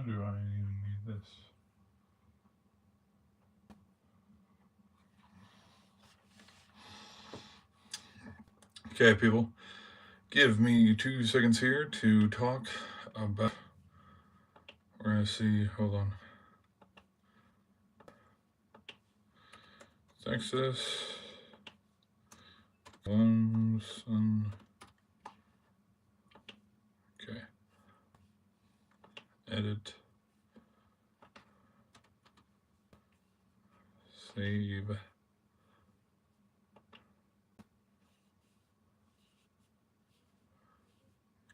do I even need this? Okay, people. Give me 2 seconds here to talk about. We're going to see. Hold on. Texas. CLEMSON. Okay. Edit. Save.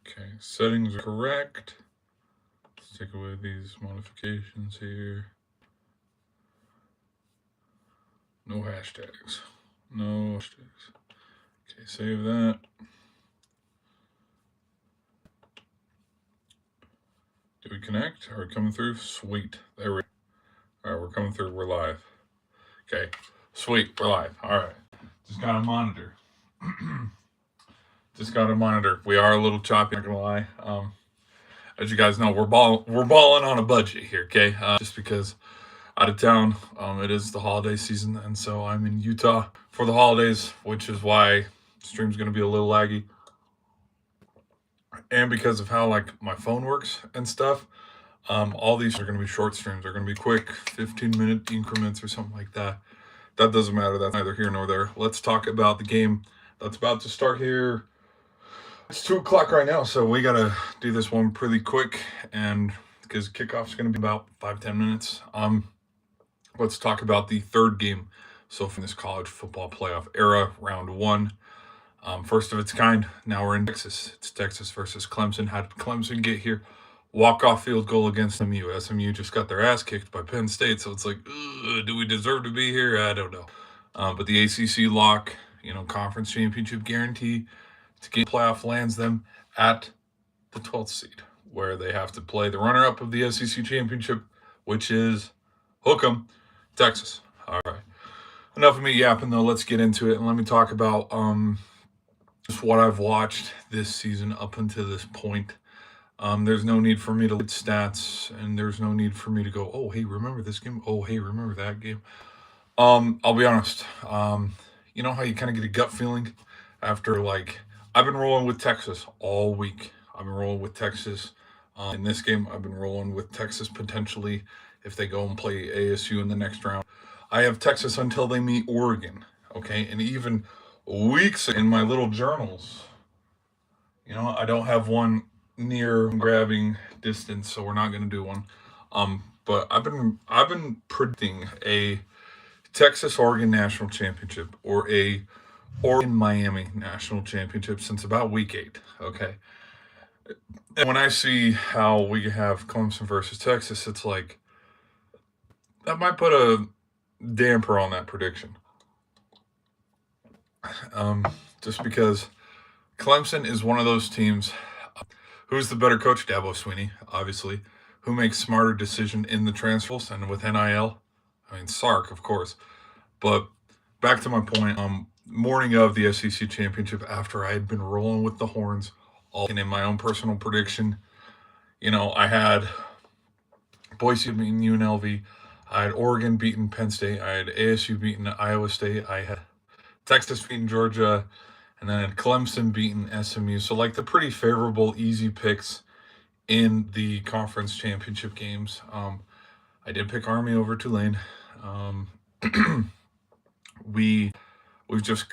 Okay, settings are correct. Let's take away these modifications here. No hashtags. No hashtags. Okay, save that. Do we connect? Are we coming through? Sweet. There we go. All right, we're coming through. We're live. Okay, sweet. We're live. All right. Just got to monitor. Just got to monitor. We are a little choppy, not going to lie. As you guys know, we're balling on a budget here, okay? Just because out of town, it is the holiday season, and so I'm in Utah for the holidays, which is why stream's going to be a little laggy. And because of how like my phone works and stuff, all these are going to be short streams. They're going to be quick, 15-minute increments or something like that. That doesn't matter. That's neither here nor there. Let's talk about the game that's about to start here. It's 2 o'clock right now, so we got to do this one pretty quick, and because kickoff's going to be about 5-10 minutes. Let's talk about the third game so from this college football playoff era, round 1. First of its kind. Now we're in Texas. It's Texas versus Clemson. How did Clemson get here? Walk-off field goal against SMU. SMU just got their ass kicked by Penn State, so it's like, do we deserve to be here? I don't know. But the ACC lock, conference championship guarantee to get playoff lands them at the 12th seed, where they have to play the runner-up of the SEC championship, which is Hook'em, Texas. All right. Enough of me yapping, though. Let's get into it, and let me talk about just what I've watched this season up until this point. There's no need for me to look at stats, and there's no need for me to go, oh, hey, remember this game? Oh, hey, remember that game? I'll be honest. You know how you kind of get a gut feeling after, like, I've been rolling with Texas all week. I've been rolling with Texas. In this game, I've been rolling with Texas potentially if they go and play ASU in the next round. I have Texas until they meet Oregon, okay? And even weeks in my little journals, I don't have one near grabbing distance, so we're not going to do one. But I've been predicting a Texas Oregon national championship or a Oregon Miami national championship since about week 8. Okay. And when I see how we have Clemson versus Texas, it's like that might put a damper on that prediction. Just because Clemson is one of those teams. Who's the better coach? Dabo Swinney, obviously. Who makes smarter decision in the transfers and with NIL? I mean, Sark, of course. But back to my point, morning of the SEC championship, after I had been rolling with the horns, all in my own personal prediction, I had Boise beating UNLV, I had Oregon beating Penn State, I had ASU beating Iowa State, I had Texas beating Georgia, and then I had Clemson beating SMU. So, like, the pretty favorable, easy picks in the conference championship games. I did pick Army over Tulane. We've just,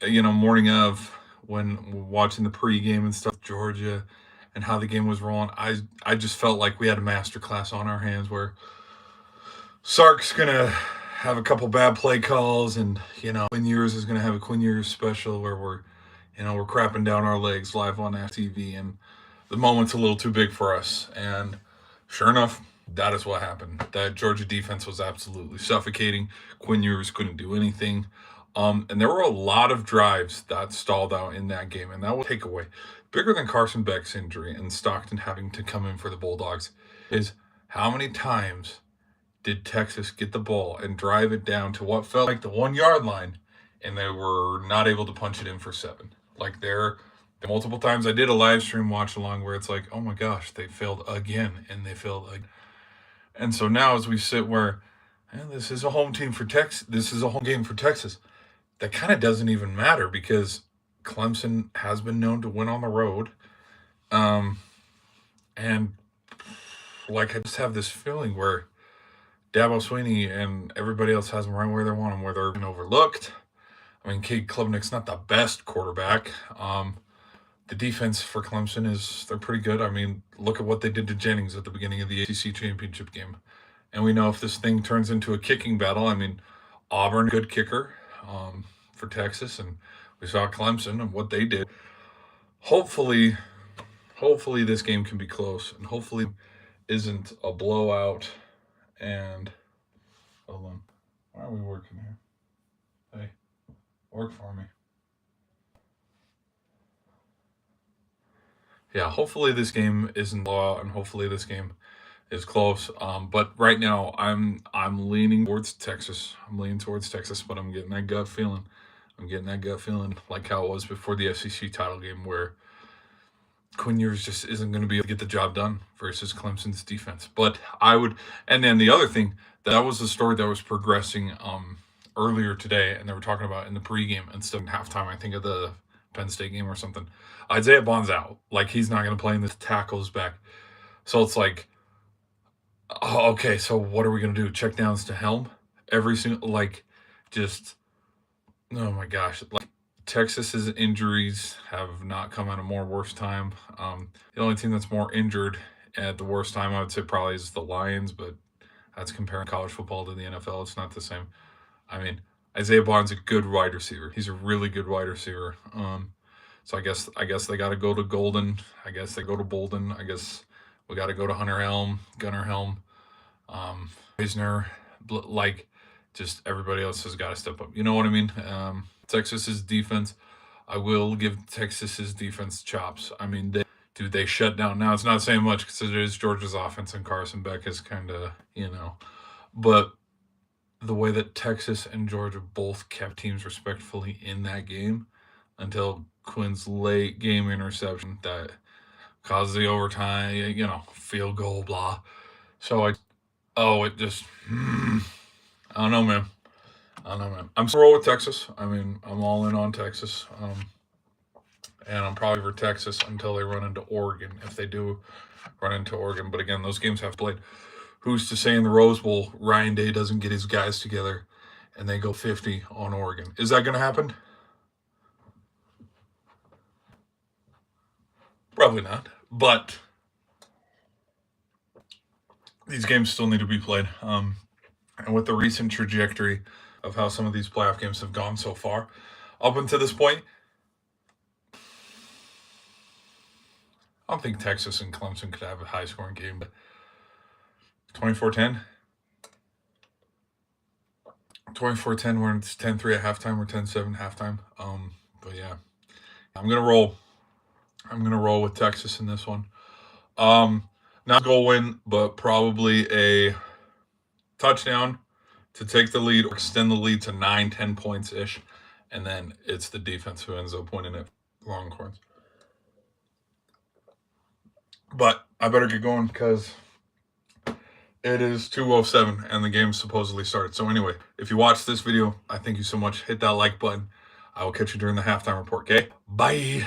morning of when watching the pregame and stuff, Georgia, and how the game was rolling, I just felt like we had a masterclass on our hands where Sark's going to have a couple bad play calls, and, Quinn Ewers is going to have a Quinn Ewers special where we're crapping down our legs live on TV, and the moment's a little too big for us. And sure enough, that is what happened. That Georgia defense was absolutely suffocating. Quinn Ewers couldn't do anything. And there were a lot of drives that stalled out in that game, and that was a takeaway. Bigger than Carson Beck's injury and Stockton having to come in for the Bulldogs is how many times did Texas get the ball and drive it down to what felt like the 1 yard line, and they were not able to punch it in for 7. Like, their multiple times. I did a live stream watch along where it's like, oh my gosh, they failed again, and they failed again. And so now as we sit where, this is a home team for Texas, this is a home game for Texas, that kind of doesn't even matter because Clemson has been known to win on the road. And like I just have this feeling where Dabo Swinney and everybody else has them right where they want them, where they're being overlooked. I mean, Cade Klubnik's not the best quarterback. The defense for Clemson they're pretty good. I mean, look at what they did to Jennings at the beginning of the ACC championship game. And we know if this thing turns into a kicking battle, I mean, Auburn, good kicker for Texas, and we saw Clemson and what they did. Hopefully this game can be close, and hopefully isn't a blowout. And hold on, why are we working here? Hey, work for me. Yeah, hopefully this game isn't blowout, and hopefully this game is close. But right now, I'm leaning towards Texas. I'm leaning towards Texas, but I'm getting that gut feeling. Like how it was before the SEC title game, where Quinn Ewers just isn't going to be able to get the job done versus Clemson's defense. But and then the other thing, that was the story that was progressing earlier today, and they were talking about in the pregame instead of halftime, I think, of the Penn State game or something. Isaiah Bond's out. Like, he's not going to play in this tackles back. So it's like, oh, okay, so what are we going to do? Check downs to Helm? Every single, oh my gosh. Like, Texas's injuries have not come at a more worse time. The only team that's more injured at the worst time, I would say, probably is the Lions, but that's comparing college football to the NFL. It's not the same. I mean, Isaiah Bond's a good wide receiver. He's a really good wide receiver. So I guess they got to go to Golden. I guess they go to Bolden. I guess we got to go to Gunnar Helm, Eisner. Like, just everybody else has got to step up. You know what I mean? Texas's defense, I will give Texas's defense chops. I mean, they shut down. Now, it's not saying much because it is Georgia's offense, and Carson Beck is kind of, But the way that Texas and Georgia both kept teams respectfully in that game until Quinn's late game interception that caused the overtime, field goal, blah. So I don't know, man. I'm still roll with Texas. I mean, I'm all in on Texas. And I'm probably for Texas until they run into Oregon, if they do run into Oregon. But again, those games have played. Who's to say in the Rose Bowl, Ryan Day doesn't get his guys together and they go 50 on Oregon? Is that going to happen? Probably not. But these games still need to be played. And with the recent trajectory of how some of these playoff games have gone so far, up until this point, I don't think Texas and Clemson could have a high-scoring game, but 24-10. 24-10, where it's 10-3 at halftime or 10-7 halftime. But yeah, I'm gonna roll with Texas in this one. Not goal win, but probably a touchdown to take the lead or extend the lead to 9-10 points ish, and then it's the defense who ends up winning it. Longhorns. But I better get going because it is 2:07 and the game supposedly started. So anyway, if you watched this video, I thank you so much. Hit that like button. I will catch you during the halftime report, okay? Bye.